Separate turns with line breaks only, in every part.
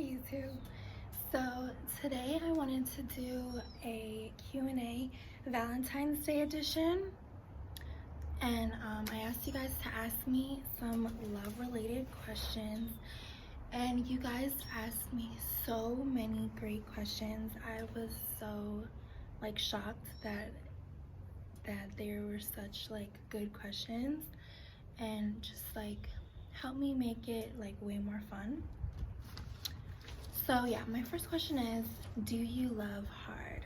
YouTube. So today I wanted to do a Q&A Valentine's Day edition, and I asked you guys to ask me some love-related questions, and you guys asked me so many great questions. I was so shocked that there were such good questions, and just help me make it way more fun. So yeah, my first question is, do you love hard?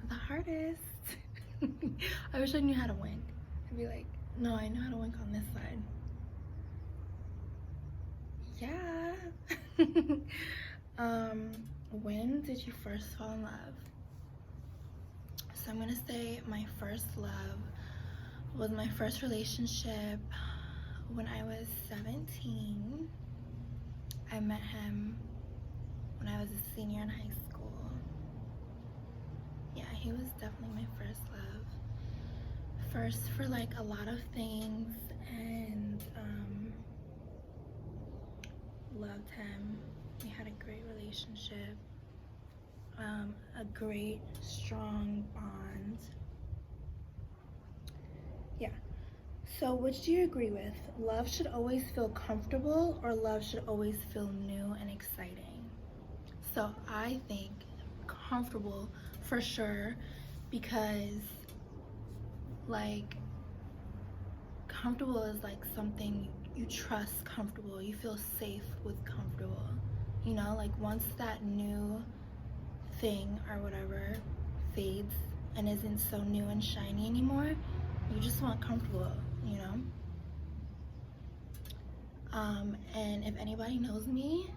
The hardest. I wish I knew how to wink. I'd be like, no, I know how to wink on this side. Yeah. When did you first fall in love? So I'm gonna say my first love was my first relationship when I was 17. I met him when I was a senior in high school. Yeah, he was definitely my first love. First for a lot of things, and loved him. We had a great relationship, a great strong bond. Yeah. So which do you agree with? Love should always feel comfortable, or love should always feel new and exciting? So I think comfortable for sure, because comfortable is something you trust. Comfortable, you feel safe with comfortable, you know, once that new thing or whatever fades and isn't so new and shiny anymore, you just want comfortable, you know. And if anybody knows me,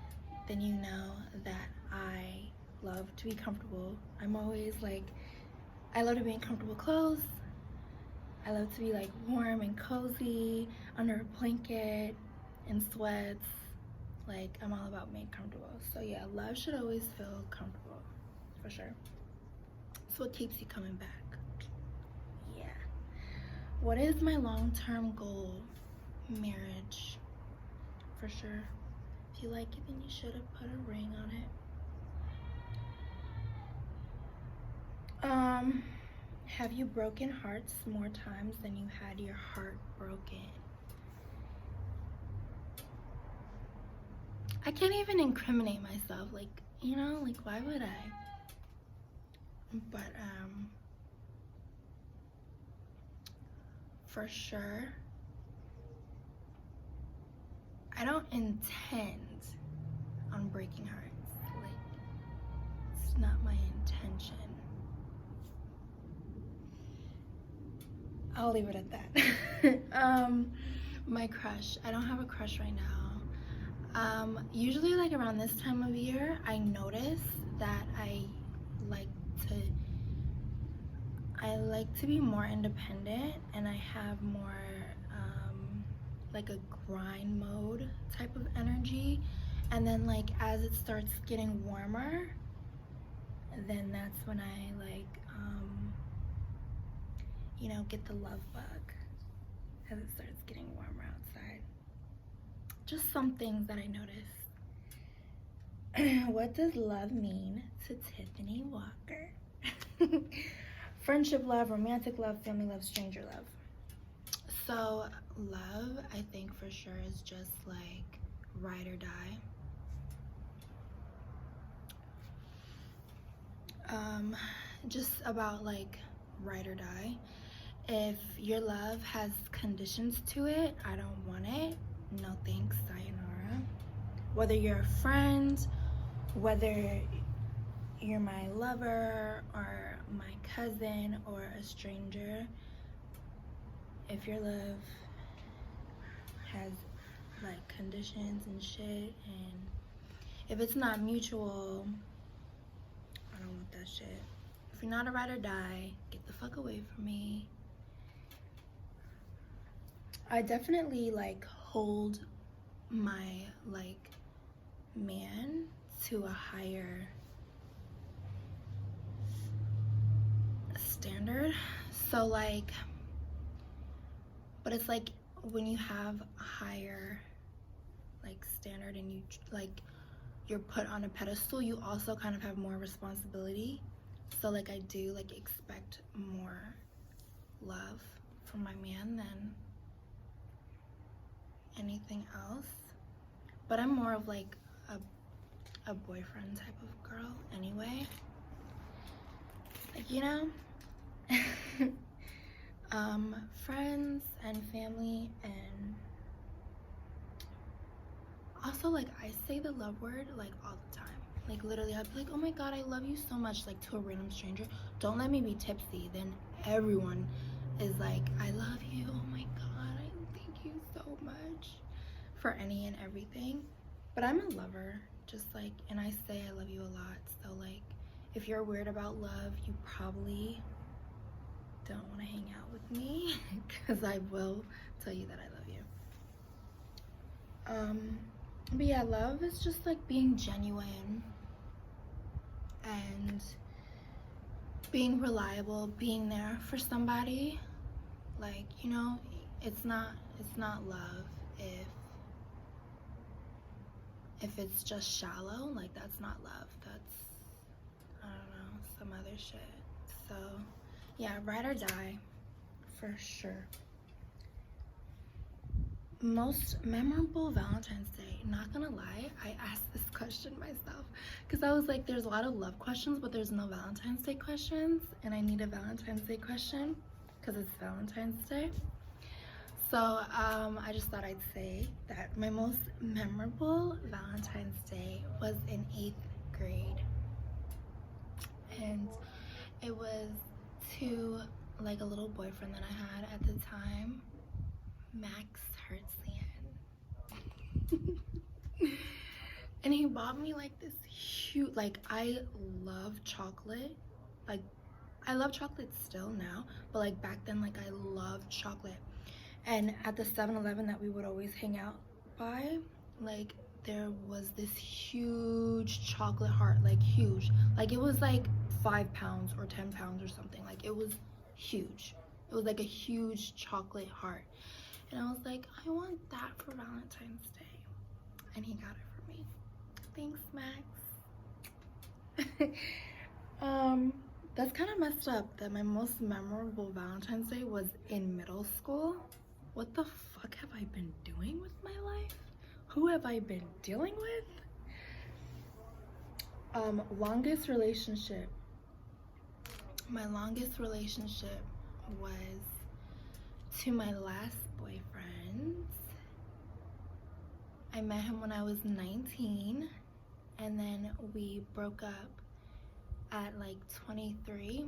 then you know that I love to be comfortable. I'm always I love to be in comfortable clothes. I love to be warm and cozy under a blanket and sweats. I'm all about being comfortable. So yeah, love should always feel comfortable, for sure. It's what keeps you coming back. Yeah. What is my long-term goal? Marriage, for sure. If you like it, then you should have put a ring on it. Have you broken hearts more times than you had your heart broken? I can't even incriminate myself, you know, why would I? But for sure, I don't intend on breaking hearts. It's not my intention. I'll leave it at that. My crush. I don't have a crush right now. Usually around this time of year, I notice that I like to be more independent, and I have more a grind mode type of energy. And then as it starts getting warmer, then that's when I you know, get the love bug as it starts getting warmer outside. Just some things that I noticed. What does love mean to Tiffany Walker? Friendship love, romantic love, family love, stranger love. So love, I think for sure, is just ride or die. Just about ride or die. If your love has conditions to it, I don't want it. No thanks, sayonara. Whether you're a friend, whether you're my lover or my cousin or a stranger, if your love has conditions and shit, and if it's not mutual, I don't want that shit. If you're not a ride or die, get the fuck away from me. I definitely hold my man to a higher standard. So but it's when you have a higher standard, and you you're put on a pedestal, you also kind of have more responsibility. So like I do like expect more love from my man than anything else. But I'm more of like a boyfriend type of girl anyway. Like, you know? Friends and family, and also like I say the love word like all the time. Like literally I'd be like, oh my god, I love you so much, like to a random stranger. Don't let me be tipsy, then everyone is like, I love you, oh my god, I thank you so much for any and everything. But I'm a lover, just like, and I say I love you a lot. So like if you're weird about love, you probably don't want to hang out with me because I will tell you that I love you. But yeah, love is just like being genuine and being reliable, being there for somebody. Like, you know, it's not love if it's just shallow. Like, that's not love. That's, I don't know, some other shit. So yeah, ride or die for sure. Most memorable Valentine's Day. Not gonna lie, I asked this question myself because I was like, there's a lot of love questions, but there's no Valentine's Day questions, and I need a Valentine's Day question because it's Valentine's Day. So I just thought I'd say that my most memorable Valentine's Day was in 8th grade, and it was to like a little boyfriend that I had at the time, Max Hertzian. And he bought me like this huge, like, I love chocolate. Like, I love chocolate still now, but like back then, like I loved chocolate. And at the 7-Eleven that we would always hang out by, like there was this huge chocolate heart, like huge. Like it was like 5 pounds or 10 pounds or something. Like it was huge. It was like a huge chocolate heart. And I was like, I want that for Valentine's Day. And he got it for me. Thanks, Max. That's kind of messed up that my most memorable Valentine's Day was in middle school. What the fuck have I been doing with my life? Who have I been dealing with? Longest relationship. My longest relationship was to my last boyfriend. I met him when I was 19, and then we broke up at like 23.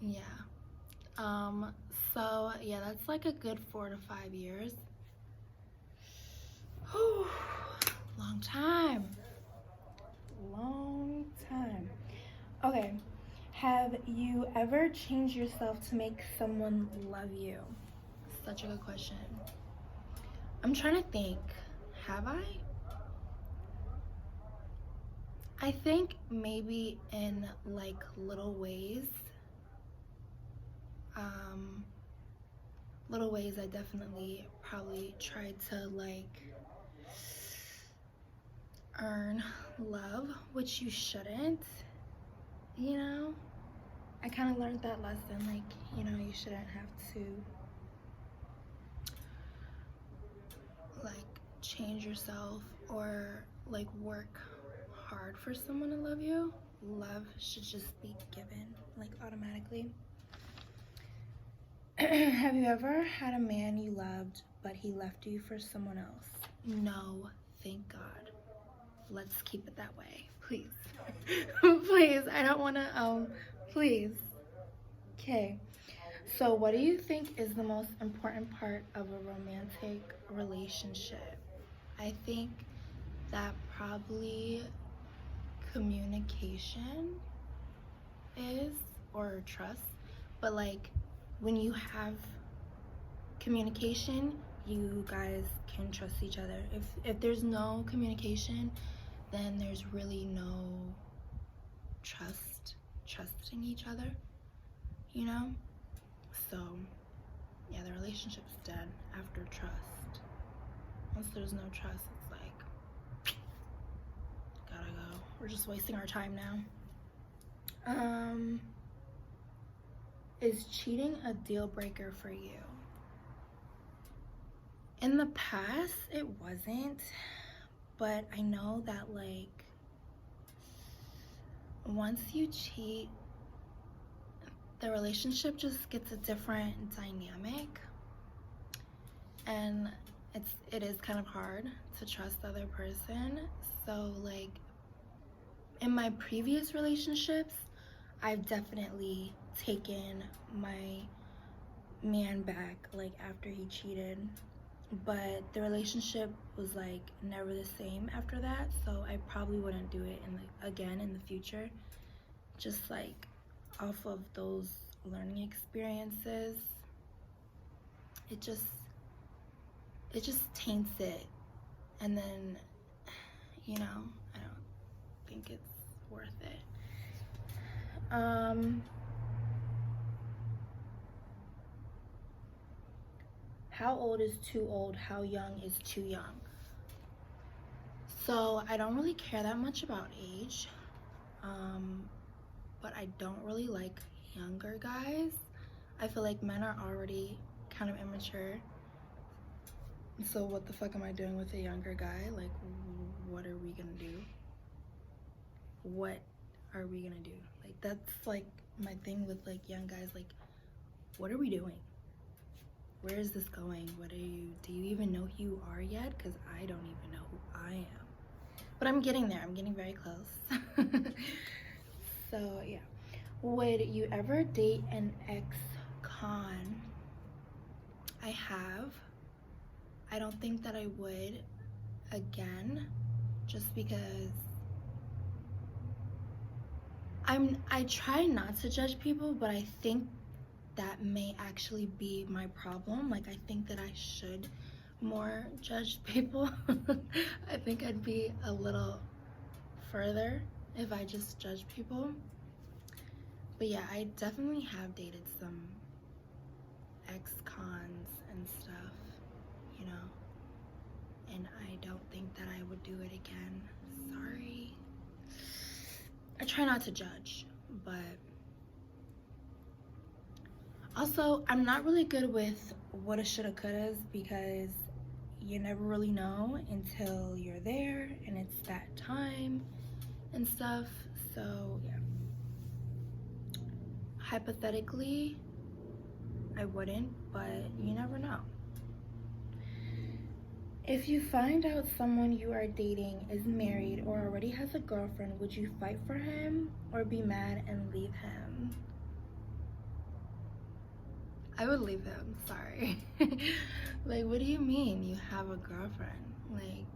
Yeah. So yeah, that's like a good 4 to 5 years. Whew. Long time. Okay, have you ever changed yourself to make someone love you? Such a good question. I'm trying to think. Have I? I think maybe in like little ways. Little ways I definitely probably tried to like earn love, which you shouldn't, you know? I kind of learned that lesson, like, you know, you shouldn't have to like change yourself or like work hard for someone to love you. Love should just be given like automatically. Have you ever had a man you loved but he left you for someone else? No, thank God. Let's keep it that way, please. Please, I don't want to please. Okay, so what do you think is the most important part of a romantic relationship? I think that probably communication is, or trust. But like when you have communication, you guys can trust each other. If there's no communication, then there's really no trusting each other, you know? So yeah, the relationship's dead after trust. Once there's no trust, it's like, gotta go. We're just wasting our time now. Is cheating a deal breaker for you? In the past, it wasn't, but I know that like once you cheat, the relationship just gets a different dynamic, and it is kind of hard to trust the other person. So like in my previous relationships, I've definitely taken my man back like after he cheated, but the relationship was like never the same after that, so I probably wouldn't do it again in the future, just like off of those learning experiences. It just taints it, and then I don't think it's worth it. How old is too old? How young is too young? So I don't really care that much about age, but I don't really like younger guys. I feel like men are already kind of immature, so what the fuck am I doing with a younger guy? Like, what are we gonna do? What are we gonna do? Like, that's like my thing with like young guys. Like, what are we doing? Where is this going? Do you even know who you are yet? Because I don't even know who I am. But I'm getting there. I'm getting very close. So yeah. Would you ever date an ex-con? I have. I don't think that I would again, just because I try not to judge people, but I think that may actually be my problem. Like, I think that I should more judge people. I think I'd be a little further if I just judge people. But yeah, I definitely have dated some ex-cons and stuff, and I don't think that I would do it again. Sorry. I try not to judge, but also I'm not really good with woulda, shoulda, couldas, because you never really know until you're there and it's that time and stuff. So yeah, hypothetically I wouldn't, but you never know. If you find out someone you are dating is married or already has a girlfriend, would you fight for him or be mad and leave him? I would leave him, sorry. Like, what do you mean you have a girlfriend? Like,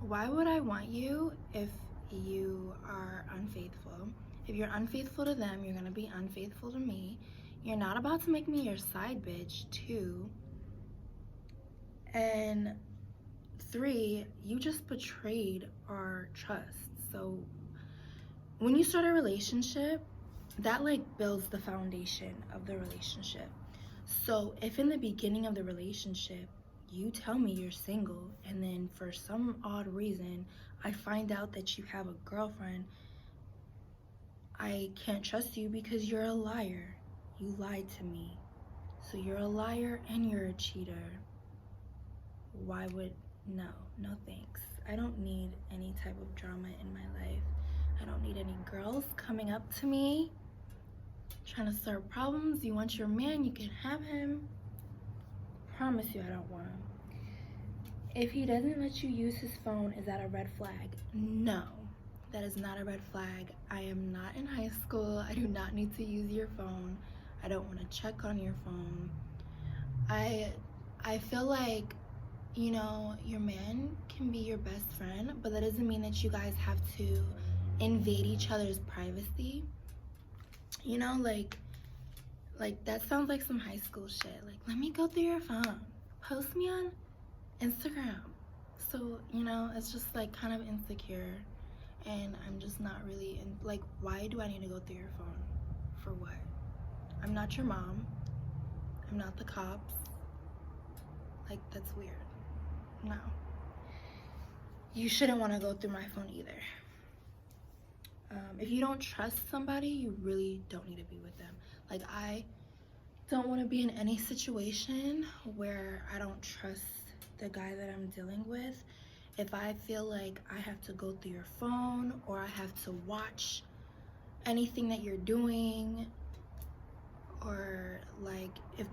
why would I want you if you are unfaithful? If you're unfaithful to them, you're gonna be unfaithful to me. You're not about to make me your side bitch, 2. And 3, you just betrayed our trust. So when you start a relationship, that like builds the foundation of the relationship. So if in the beginning of the relationship you tell me you're single, and then for some odd reason I find out that you have a girlfriend, I can't trust you because you're a liar. You lied to me. So you're a liar and you're a cheater. No thanks. I don't need any type of drama in my life. I don't need any girls coming up to me trying to start problems. You want your man, you can have him. Promise you I don't want him. If he doesn't let you use his phone, is that a red flag? No, that is not a red flag. I am not in high school. I do not need to use your phone. I don't want to check on your phone. I feel like, your man can be your best friend, but that doesn't mean that you guys have to invade each other's privacy. Like that sounds like some high school shit. Like, let me go through your phone. Post me on Instagram. So, it's just like kind of insecure, and I'm just not really like, why do I need to go through your phone? For what? I'm not your mom. I'm not the cops. Like, that's weird. No. you shouldn't want to go through my phone either. If you don't trust somebody, you really don't need to be with them. Like, I don't want to be in any situation where I don't trust the guy that I'm dealing with. If I feel like I have to go through your phone, or I have to watch anything that you're doing, or like if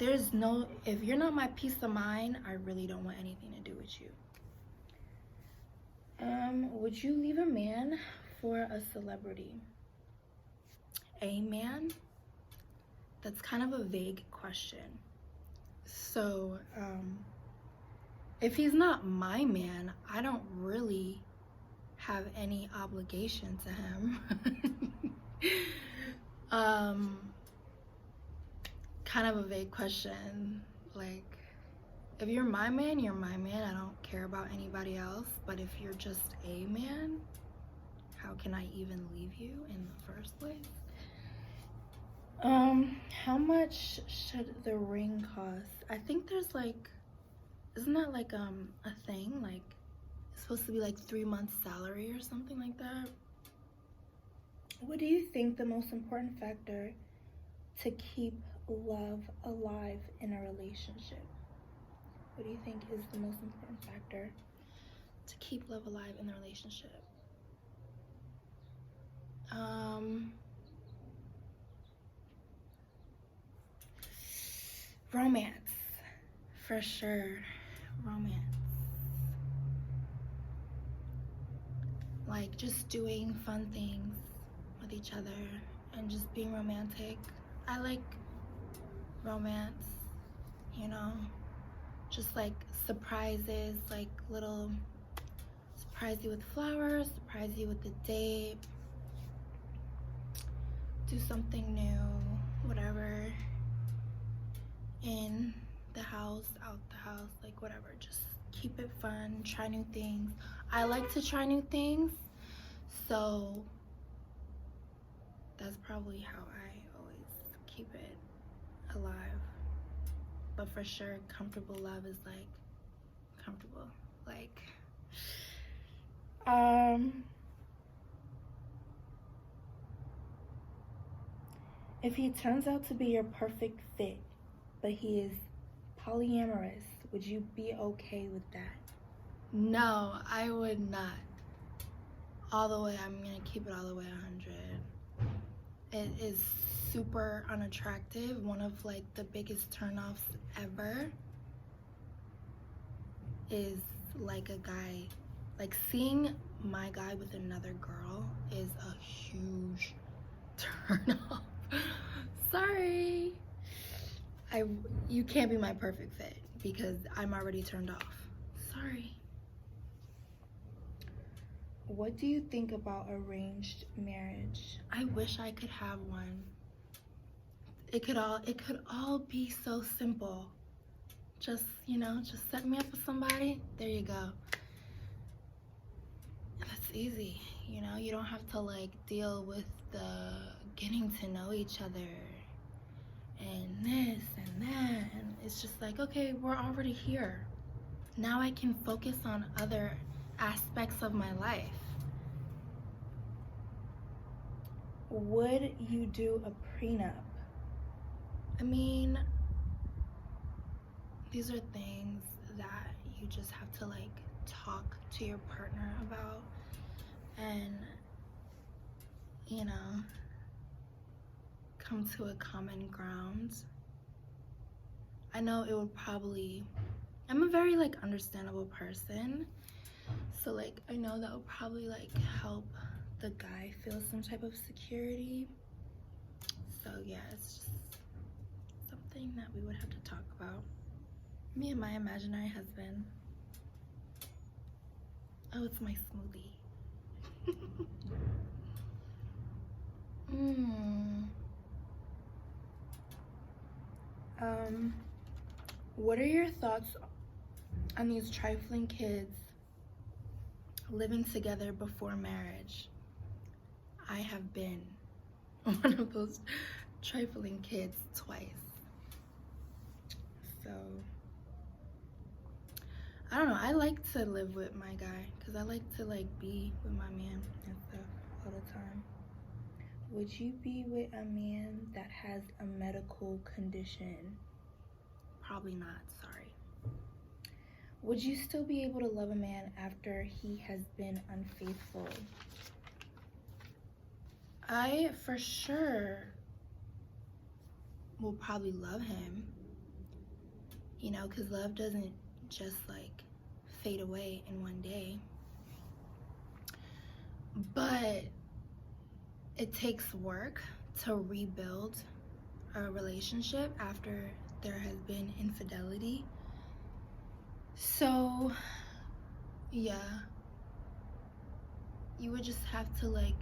you're not my peace of mind, I really don't want anything to do with you. Would you leave a man for a celebrity? A man? That's kind of a vague question. So, if he's not my man, I don't really have any obligation to him. Kind of a vague question. Like, if you're my man, you're my man. I don't care about anybody else. But if you're just a man, how can I even leave you in the first place? How much should the ring cost? I think there's like, isn't that like a thing? Like, it's supposed to be like 3 months salary or something like that. What do you think the most important factor to keep love alive in a relationship? What do you think is the most important factor to keep love alive in the relationship? Romance, for sure. Romance. Like, just doing fun things with each other and just being romantic. I like romance, you know, just like surprises, like little surprise you with flowers, surprise you with a date, do something new, whatever, in the house, out the house, like whatever. Just keep it fun, try new things. I like to try new things, so that's probably how I always keep it alive. But for sure, comfortable love is like comfortable. Like, if he turns out to be your perfect fit, but he is polyamorous, would you be okay with that? No, I would not. All the way, I'm gonna keep it all the way 100. It is super unattractive. One of like the biggest turnoffs ever is like a guy, like seeing my guy with another girl is a huge turnoff. Sorry. You can't be my perfect fit because I'm already turned off. Sorry. What do you think about arranged marriage? I wish I could have one. It could all be so simple. Just, you know, just set me up with somebody. There you go. That's easy. You know, you don't have to like deal with the getting to know each other and this and that. And it's just like, okay, we're already here. Now I can focus on other aspects of my life. Would you do a prenup? I mean, these are things that you just have to like talk to your partner about and, you know, come to a common ground. I know it would probably, I'm a very like understandable person, so like I know that would probably like help the guy feel some type of security. So yeah, it's just something that we would have to talk about. Me and my imaginary husband. Oh, it's my smoothie. What are your thoughts on these trifling kids living together before marriage? I have been one of those trifling kids twice. So I don't know, I like to live with my guy because I like to like be with my man and stuff all the time. Would you be with a man that has a medical condition? Probably not, sorry. Would you still be able to love a man after he has been unfaithful? I for sure will probably love him, you know, because love doesn't just like fade away in one day. But it takes work to rebuild a relationship after there has been infidelity. So, yeah, you would just have to like,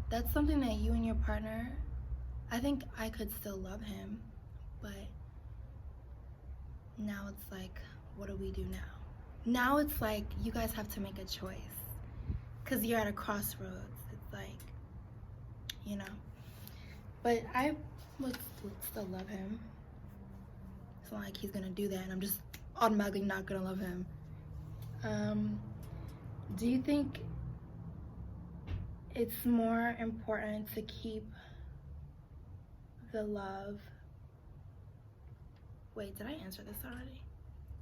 that's something that you and your partner, I think I could still love him, but now it's like, what do we do now? Now it's like, you guys have to make a choice because you're at a crossroads. It's like, you know, but I would still love him. It's not like he's gonna do that and I'm just automatically not gonna love him. Do you think it's more important to keep the love? Wait, did I answer this already?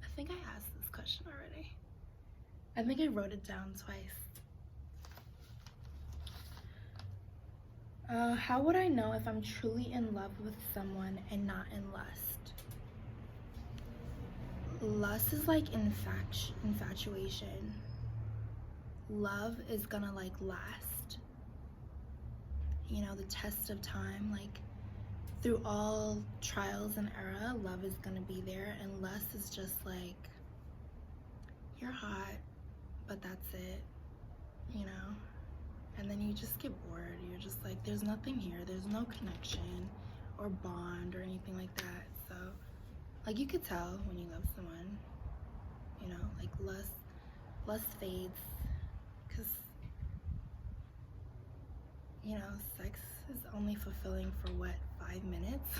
I think I asked this question already. I think I wrote it down twice. How would I know if I'm truly in love with someone and not in lust? Lust is like infatuation. Love is gonna like last. You know, the test of time, like through all trials and era, love is gonna be there, and lust is just like, you're hot, but that's it, you know? And then you just get bored. You're just like, there's nothing here. There's no connection or bond or anything like that. So, like, you could tell when you love someone, you know, like lust fades because, you know, sex is only fulfilling for what, 5 minutes?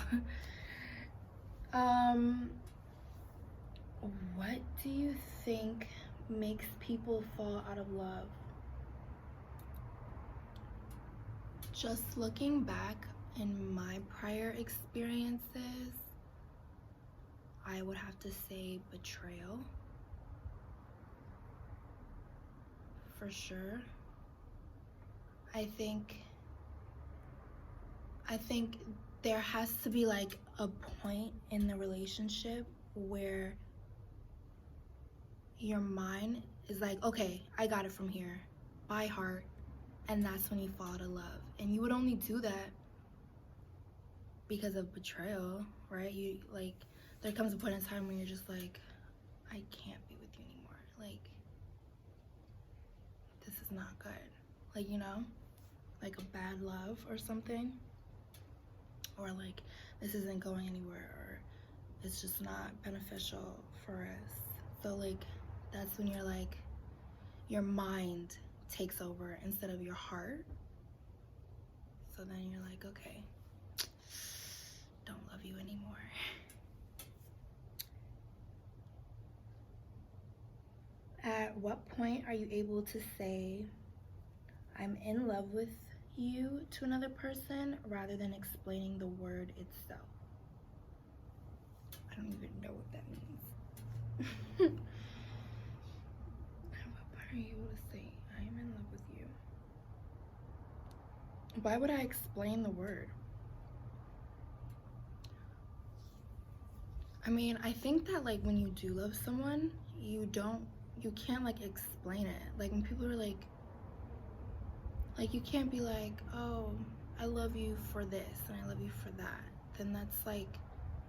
What do you think makes people fall out of love? Just looking back in my prior experiences, I would have to say betrayal. For sure. I think there has to be like a point in the relationship where your mind is like, okay, I got it from here, by heart, and that's when you fall out of love. And you would only do that because of betrayal, right? You like, there comes a point in time when you're just like, I can't be with you anymore. Like, this is not good. Like, you know, like a bad love or something, or like this isn't going anywhere, or it's just not beneficial for us. So like, that's when you're like, your mind takes over instead of your heart. So then you're like, okay, don't love you anymore. At what point are you able to say, I'm in love with you to another person rather than explaining the word itself? I don't even know what that means. At what point are you able to say, I am in love with you? Why would I explain the word? I mean, I think that like when you do love someone, you can't like explain it. Like when people are like you can't be like, oh, I love you for this and I love you for that. Then that's like,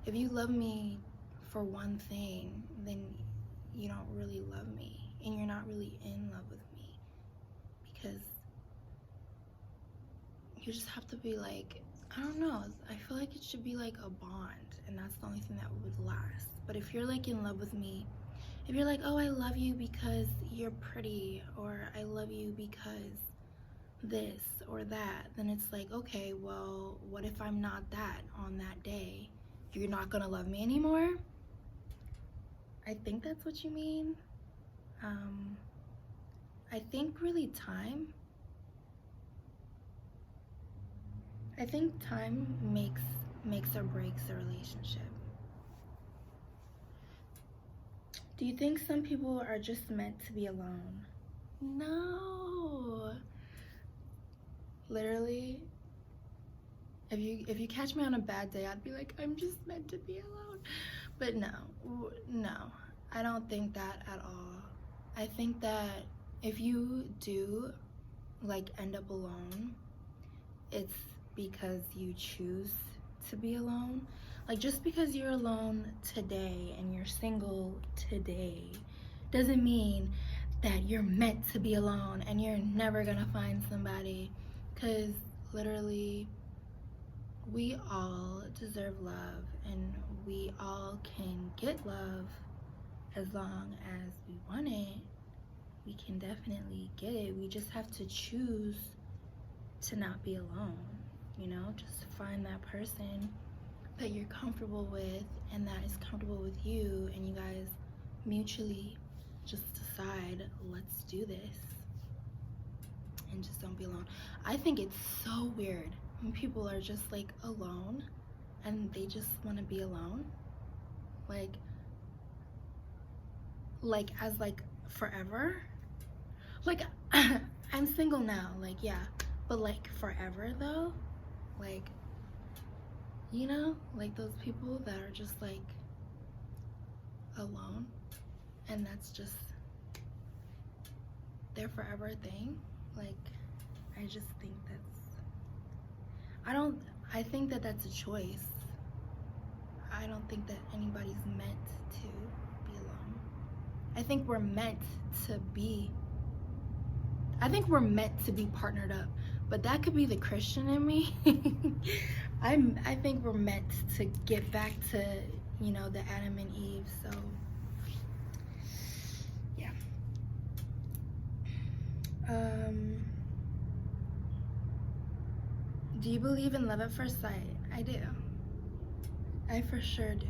if you love me for one thing, then you don't really love me and you're not really in love with me, because you just have to be like, I don't know, I feel like it should be like a bond, and that's the only thing that would last. But if you're like in love with me, if you're like, oh, I love you because you're pretty, or I love you because this or that, then it's like, okay, well, what if I'm not that on that day? You're not gonna love me anymore? I think that's what you mean. I think really time. I think time makes or breaks a relationship. Do you think some people are just meant to be alone? No. Literally, if you catch me on a bad day, I'd be like, I'm just meant to be alone. But no, I don't think that at all. I think that if you do like end up alone, it's because you choose to be alone. Like, just because you're alone today and you're single today doesn't mean that you're meant to be alone and you're never gonna find somebody, because literally we all deserve love and we all can get love as long as we want it. We can definitely get it. We just have to choose to not be alone, you know? Just find that person that you're comfortable with and that is comfortable with you, and you guys mutually just decide, let's do this, and just don't be alone. I think it's so weird when people are just like alone and they just want to be alone, like as like forever. Like I'm single now, like, yeah, but like forever though, like, you know, like those people that are just like alone and that's just their forever thing. Like, I just think I think that that's a choice. I don't think that anybody's meant to be alone. I think we're meant to be partnered up, but that could be the Christian in me. I think we're meant to get back to, you know, the Adam and Eve. So yeah. Do you believe in love at first sight? I do. I for sure do.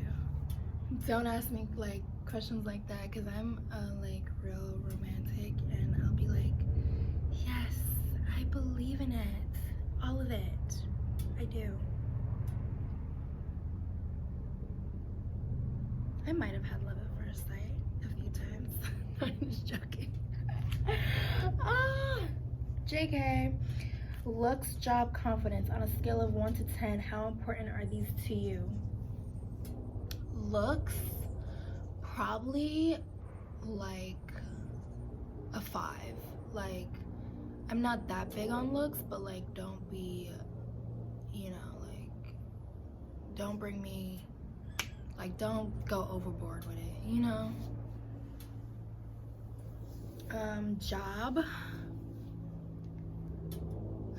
Don't ask me like questions like that, because I'm like real romantic, and I'll be like, yes, I believe in it, all of it. I do. I might have had love at first sight a few times. I'm just joking. JK. Looks, job, confidence. On a scale of 1 to 10, how important are these to you? Looks, probably like a 5. Like, I'm not that big on looks, but like, don't be, you know, like, don't bring me, like, don't go overboard with it, you know? Job,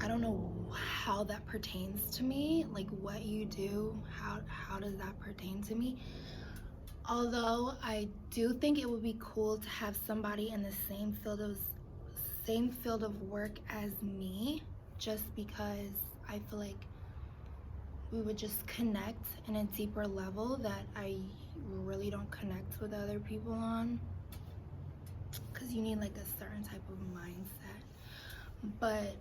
I don't know how that pertains to me. Like, what you do, how does that pertain to me? Although I do think it would be cool to have somebody in the same field of work as me, just because I feel like we would just connect in a deeper level that I really don't connect with other people on, because you need like a certain type of mindset. But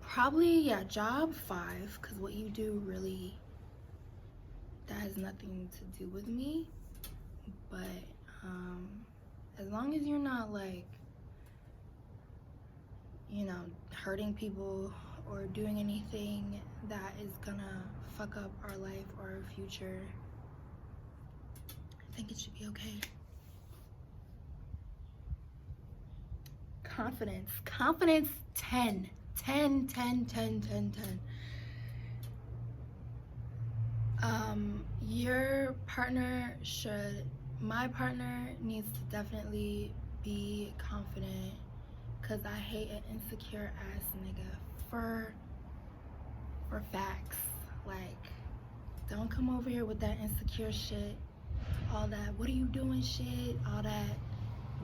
probably, yeah, job 5, because what you do really, that has nothing to do with me. But as long as you're not like, you know, hurting people or doing anything that is gonna fuck up our life or our future, I think it should be okay. Confidence 10. My partner needs to definitely be confident, because I hate an insecure ass nigga for facts. Like, don't come over here with that insecure shit, all that what are you doing shit, all that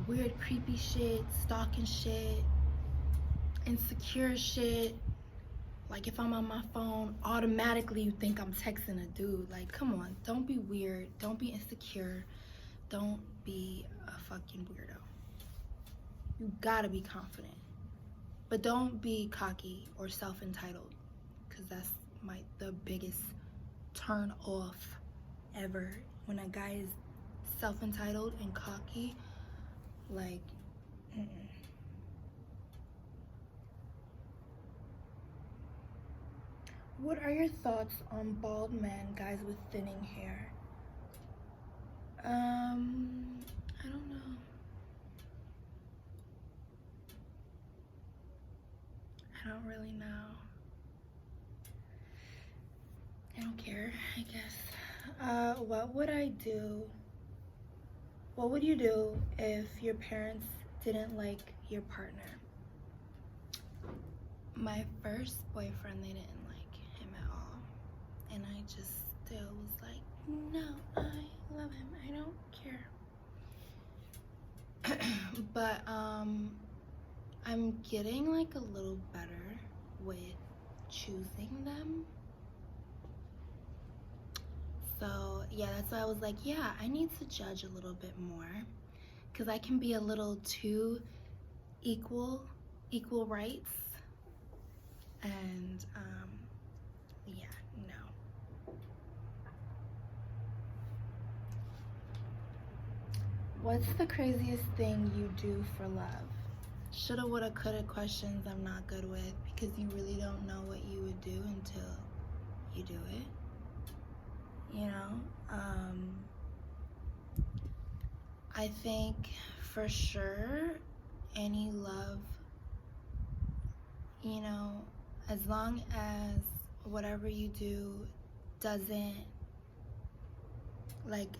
weird creepy shit, stalking shit, insecure shit. Like, if I'm on my phone, automatically you think I'm texting a dude. Like, come on, don't be weird, don't be insecure, don't be a fucking weirdo. You gotta be confident. But don't be cocky or self-entitled, because that's the biggest turn off ever. When a guy is self-entitled and cocky, like, What are your thoughts on bald men, guys with thinning hair? I don't know. I don't really know. I don't care, I guess. What would I do? What would you do if your parents didn't like your partner? My first boyfriend, they didn't like him at all. And I just still was like, no, I love him. I don't care. But I'm getting like a little better with choosing them. So yeah, that's why I was like, yeah, I need to judge a little bit more, because I can be a little too equal rights, and yeah, no. What's the craziest thing you do for love? Shoulda, woulda, coulda questions I'm not good with, because you really don't know what you would do until you do it. You know, I think for sure any love, you know, as long as whatever you do doesn't like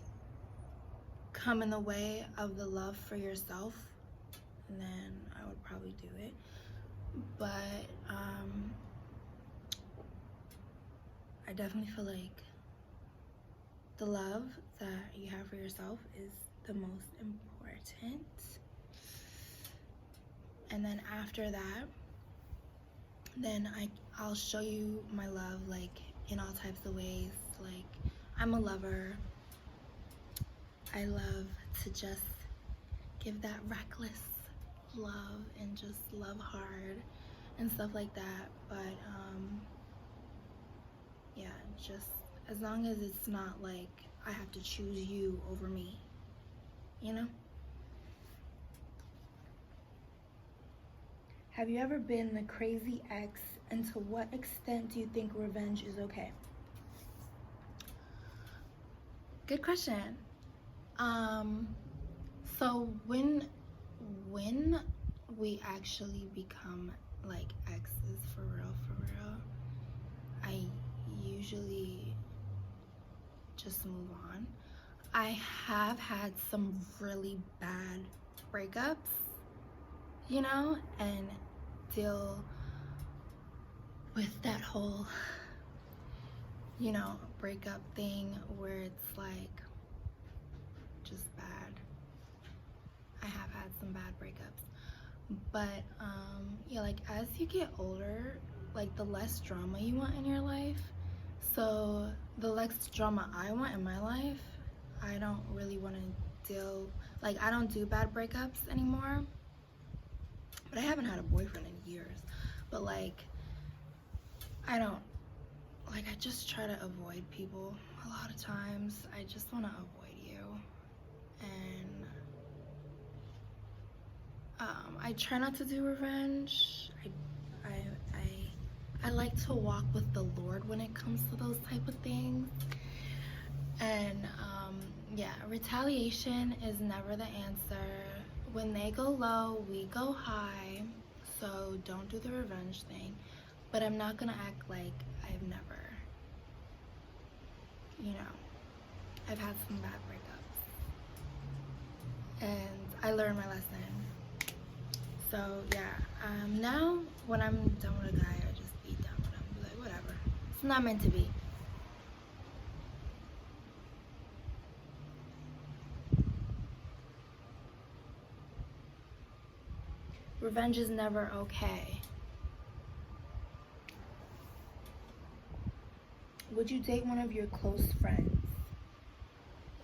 come in the way of the love for yourself, then I would probably do it. But I definitely feel like the love that you have for yourself is the most important. And then after that, then I'll show you my love like in all types of ways. Like, I'm a lover. I love to just give that reckless love and just love hard and stuff like that. But yeah, just as long as it's not like I have to choose you over me, you know? Have you ever been the crazy ex, and to what extent do you think revenge is okay? Good question. So when we actually become like exes for real, I usually just move on. I have had some really bad breakups, you know, and deal with that whole, you know, breakup thing where it's like just bad. I have had some bad breakups, but yeah, like as you get older, like the less drama you want in your life. So the less drama I want in my life, I don't really want to deal, like I don't do bad breakups anymore. But I haven't had a boyfriend in years. But like, I just try to avoid people a lot of times. I just want to avoid you. And I try not to do revenge. I like to walk with the Lord when it comes to those type of things. And yeah, retaliation is never the answer. When they go low, we go high. So don't do the revenge thing. But I'm not gonna act like I've never, you know, I've had some bad breakups. And I learned my lesson. So yeah, now when I'm done with a guy, I just be done with him. Be like, whatever. It's not meant to be. Revenge is never okay. Would you date one of your close friends?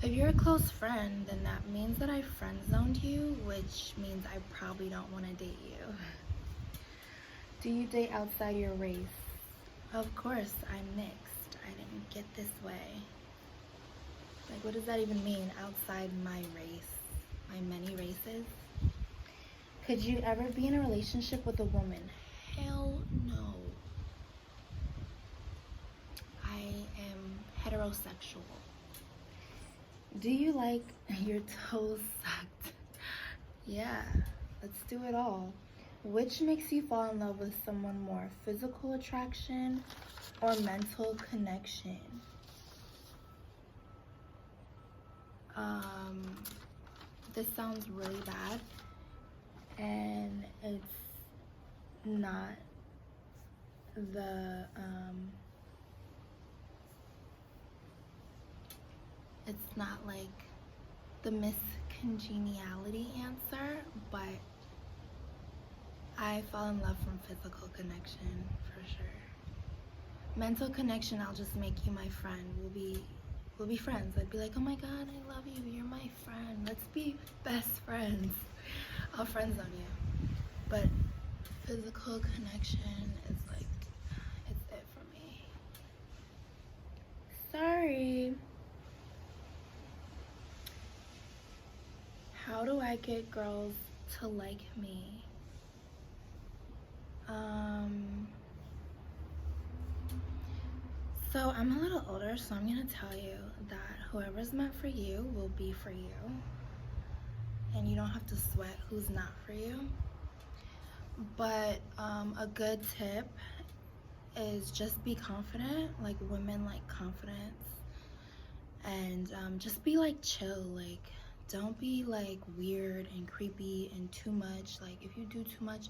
If you're a close friend, then that means that I friend zoned you, which means I probably don't want to date you. Do you date outside your race? Of course, I'm mixed. I didn't get this way. Like, what does that even mean, outside my race? My many races? Could you ever be in a relationship with a woman? Hell no. I am heterosexual. Do you like your toes sucked? Yeah, let's do it all. Which makes you fall in love with someone more, physical attraction or mental connection? This sounds really bad, and it's not the it's not like the Miss Congeniality answer, but I fall in love from physical connection for sure. Mental connection, I'll just make you my friend. We'll be friends. I'd be like, oh my god, I love you, you're my friend. Let's be best friends. I'll friend zone you. But physical connection is like, it's it for me. Sorry. How do I get girls to like me? So I'm a little older, so I'm gonna tell you that whoever's meant for you will be for you. And you don't have to sweat who's not for you. But a good tip is just be confident. Like, women like confidence. And just be like chill. Like, don't be like weird and creepy and too much. Like, if you do too much,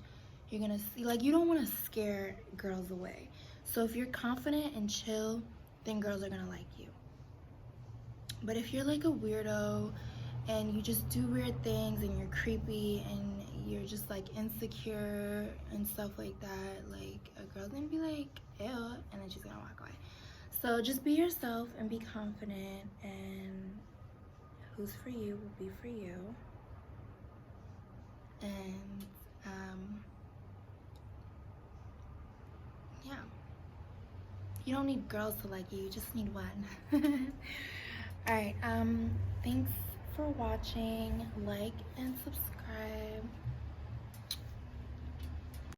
you're gonna see, like, you don't want to scare girls away. So if you're confident and chill, then girls are gonna like you. But if you're like a weirdo and you just do weird things and you're creepy and you're just like insecure and stuff like that, like, a girl's gonna be like, ew, and then she's gonna walk away. So just be yourself and be confident, and who's for you will be for you. And yeah, you don't need girls to like you, you just need one. All right, thanks for watching. Like and subscribe.